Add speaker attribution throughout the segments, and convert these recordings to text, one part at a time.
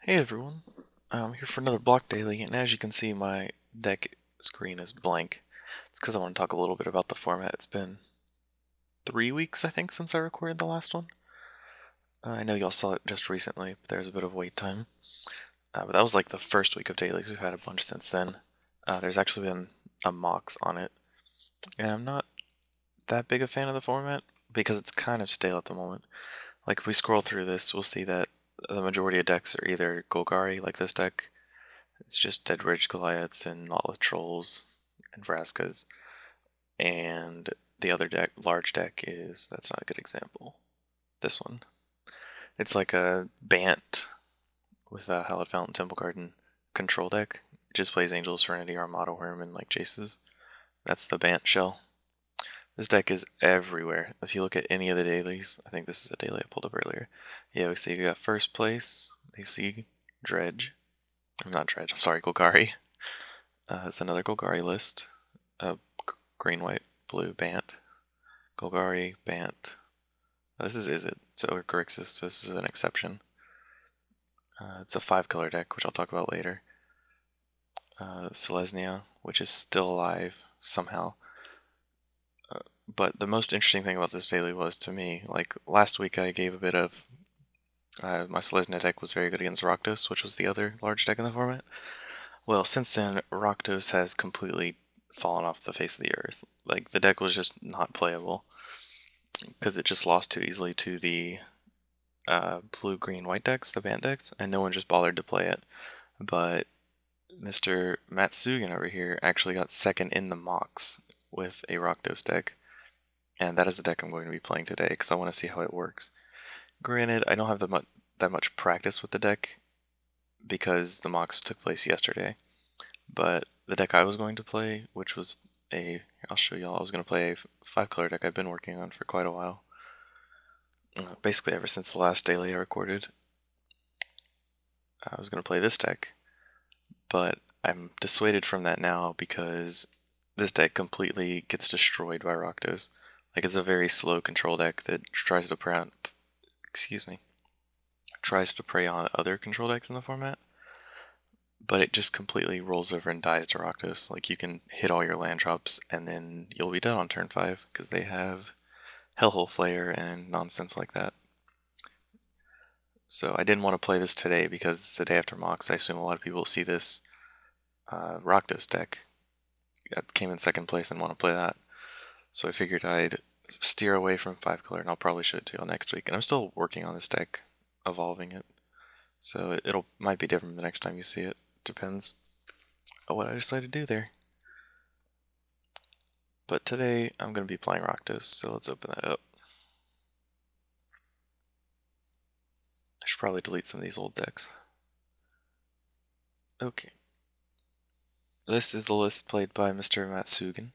Speaker 1: Hey everyone, I'm here for another block daily, and as you can see, my deck screen is blank. It's because I want to talk a little bit about the format. It's been 3 weeks, I think, since I recorded the last one. I know y'all saw it just recently, but there's a bit of wait time. But that was like the first week of dailies. We've had a bunch since then. There's actually been a mocks on it, and I'm not that big a fan of the format because it's kind of stale at the moment. Like if we scroll through this, we'll see that the majority of decks are either Golgari, like this deck. It's just Dead Ridge Goliaths and Nautilus Trolls and Vraskas. And the other deck, large deck, that's not a good example. This one. It's like a Bant with a Hallowed Fountain Temple Garden control deck. It just plays Angel Serenity, Armada Worm, and like Jaces. That's the Bant shell. This deck is everywhere. If you look at any of the dailies, I think this is a daily I pulled up earlier. Yeah, we see you got first place. You see Dredge. I'm not Dredge, I'm sorry, Golgari. It's another Golgari list. Green, white, blue, Bant. Golgari, Bant. This is Izzet. So Grixis, so this is an exception. It's a 5-color deck, which I'll talk about later. Selesnya, which is still alive somehow. But the most interesting thing about this daily was, to me, like last week I gave a bit of my Selesnya deck was very good against Rakdos, which was the other large deck in the format. Well, since then, Rakdos has completely fallen off the face of the earth. Like, the deck was just not playable because it just lost too easily to the blue, green, white decks, the Bant decks, and no one just bothered to play it. But Mr. Matsugan over here actually got second in the mocks with a Rakdos deck, and that is the deck I'm going to be playing today because I want to see how it works. Granted, I don't have that much practice with the deck because the mocks took place yesterday, but the deck I was going to play, which was I'll show y'all, I was going to play a 5-color deck I've been working on for quite a while. Basically ever since the last daily I recorded. I was going to play this deck, but I'm dissuaded from that now because this deck completely gets destroyed by Rakdos. Like, it's a very slow control deck that tries to prey on other control decks in the format, but it just completely rolls over and dies to Rakdos. Like, you can hit all your land drops and then you'll be done on turn 5 because they have Hellhole Flare and nonsense like that. So I didn't want to play this today because it's the day after Mox. I assume a lot of people see this Rakdos deck that came in second place and want to play that. So I figured I'd steer away from 5-color, and I'll probably should too next week. And I'm still working on this deck, evolving it. So it'll might be different the next time you see it. Depends on what I decide to do there. But today I'm going to be playing Rakdos, so let's open that up. I should probably delete some of these old decks. Okay. This is the list played by Mr. Matsugan.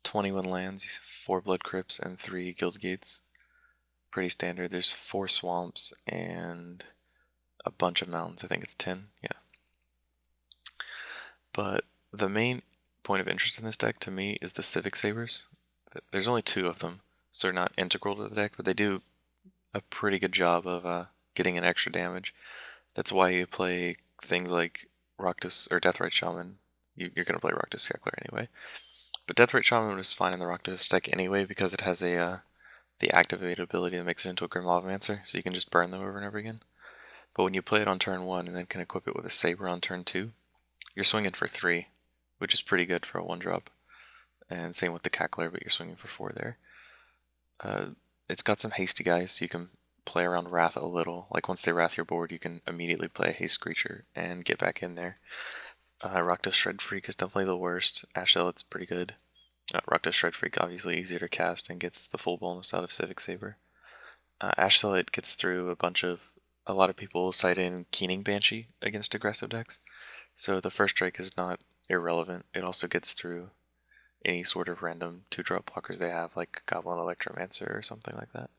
Speaker 1: 21 lands, 4 Blood Crypts, and 3 Guild Gates. Pretty standard. There's 4 swamps and a bunch of mountains. I think it's 10. Yeah. But the main point of interest in this deck to me is the Civic Sabers. There's only 2 of them, so they're not integral to the deck, but they do a pretty good job of getting an extra damage. That's why you play things like Rakdos or Deathrite Shaman. You're going to play Rakdos Heckler anyway. But Deathrite Shaman is fine in the Rakdos deck anyway because it has the activated ability that makes it into a Grim Lavamancer, so you can just burn them over and over again. But when you play it on turn 1 and then can equip it with a Saber on turn 2, you're swinging for 3, which is pretty good for a 1-drop. And same with the Cackler, but you're swinging for 4 there. It's got some hasty guys, so you can play around Wrath a little. Like, once they Wrath your board, you can immediately play a Haste Creature and get back in there. Rakdos Shred Freak is definitely the worst. Ash Zealot's pretty good. Rakdos Shred Freak obviously easier to cast and gets the full bonus out of Civic Saber. Ash Zealot gets through a lot of people cite in Keening Banshee against aggressive decks. So the first strike is not irrelevant. It also gets through any sort of random 2-drop blockers they have, like Goblin Electromancer or something like that.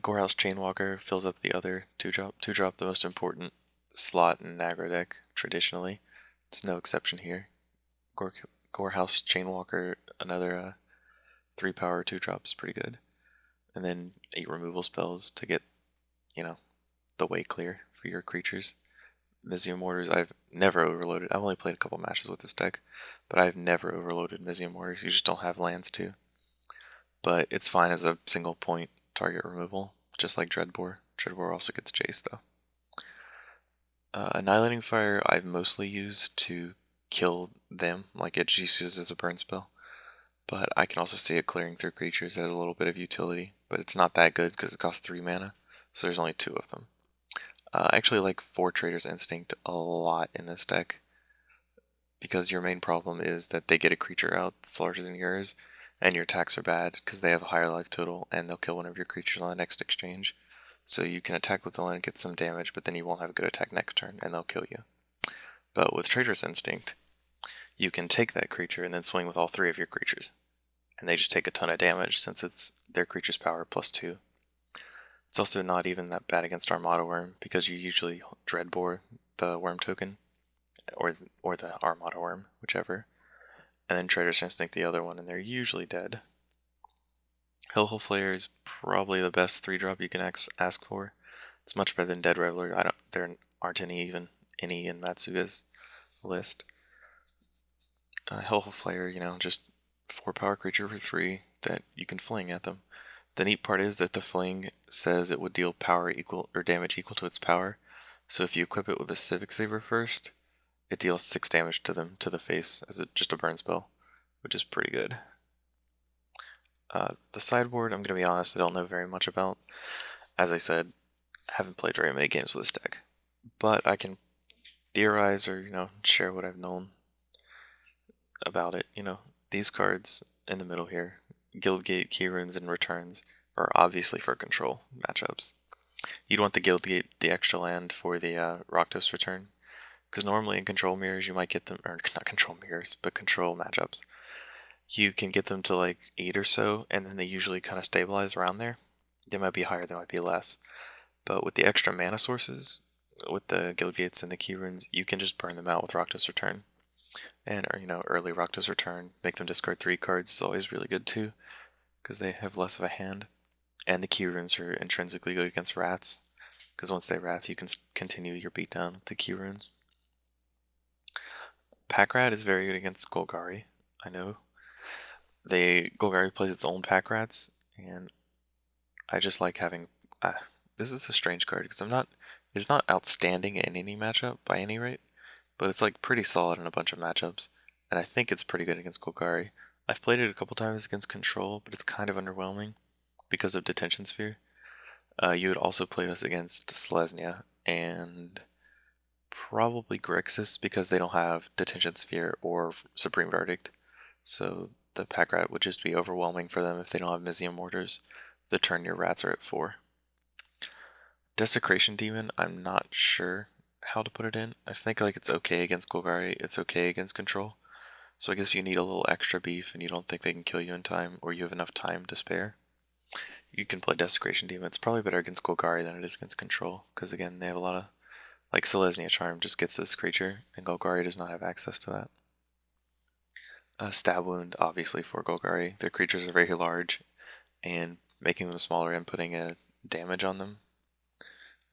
Speaker 1: Gorehouse Chainwalker fills up the other 2-drop, the most important slot in an aggro deck, traditionally. It's no exception here. Gorehouse Chainwalker, another 3-power 2-drop is pretty good. And then 8 removal spells to get, the way clear for your creatures. Mizium Mortars, I've never overloaded. I've only played a couple matches with this deck, but I've never overloaded Mizium Mortars. You just don't have lands to. But it's fine as a single point target removal, just like Dreadbore. Dreadbore also gets Jace though. Annihilating Fire I've mostly used to kill them, like it just uses as a burn spell. But I can also see it clearing through creatures as a little bit of utility, but it's not that good because it costs 3 mana, so there's only 2 of them. I actually like 4 Trader's Instinct a lot in this deck, because your main problem is that they get a creature out that's larger than yours, and your attacks are bad because they have a higher life total, and they'll kill one of your creatures on the next exchange. So you can attack with the land and get some damage, but then you won't have a good attack next turn, and they'll kill you. But with Trader's Instinct, you can take that creature and then swing with all 3 of your creatures. And they just take a ton of damage since it's their creature's power +2. It's also not even that bad against Armada Worm because you usually Dreadbore the Worm token, or the Armada Worm, whichever, and then Trader's Instinct the other one, and they're usually dead. Hellhole Flare is probably the best 3-drop you can ask for. It's much better than Dead Reveler. There aren't any in Matsuga's list. Hellhole Flare, just 4 power creature for 3 that you can fling at them. The neat part is that the fling says it would deal power equal or damage equal to its power. So if you equip it with a Civic Saver first, it deals 6 damage to them to the face as just a burn spell, which is pretty good. The sideboard, I'm going to be honest, I don't know very much about. As I said, I haven't played very many games with this deck, but I can theorize or share what I've known about it. These cards in the middle here, Guildgate, Key Runes, and Returns, are obviously for control matchups. You'd want the Guildgate, the extra land for the Rakdos return, because normally in control mirrors you might get them, or not control mirrors, but control matchups. You can get them to like 8 or so, and then they usually kind of stabilize around there. They might be higher, they might be less. But with the extra mana sources, with the Guildgates and the Key Runes, you can just burn them out with Rakdos return. And early Rakdos return, make them discard 3 cards is always really good too, because they have less of a hand. And the Key Runes are intrinsically good against rats, because once they wrath, you can continue your beatdown with the Key Runes. Pack Rat is very good against Golgari, I know. Golgari plays its own Pack Rats, and I just like having... this is a strange card, because it's not outstanding in any matchup by any rate, but it's like pretty solid in a bunch of matchups, and I think it's pretty good against Golgari. I've played it a couple times against Control, but it's kind of underwhelming because of Detention Sphere. You would also play this against Selesnya and probably Grixis because they don't have Detention Sphere or Supreme Verdict. So the Pack Rat would just be overwhelming for them if they don't have Mizium Mortars. The turn your rats are at 4. Desecration Demon, I'm not sure how to put it in. I think like it's okay against Golgari, it's okay against Control. So I guess you need a little extra beef and you don't think they can kill you in time, or you have enough time to spare, you can play Desecration Demon. It's probably better against Golgari than it is against Control, because again, they have a lot of... like Selesnya Charm just gets this creature, and Golgari does not have access to that. Stab Wound, obviously for Golgari. Their creatures are very large, and making them smaller and putting a damage on them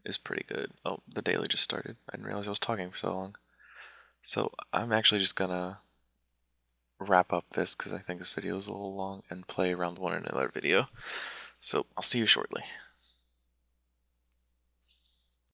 Speaker 1: is pretty good. Oh, the daily just started. I didn't realize I was talking for so long. So I'm actually just gonna wrap up this, because I think this video is a little long, and play round 1 in another video. So I'll see you shortly.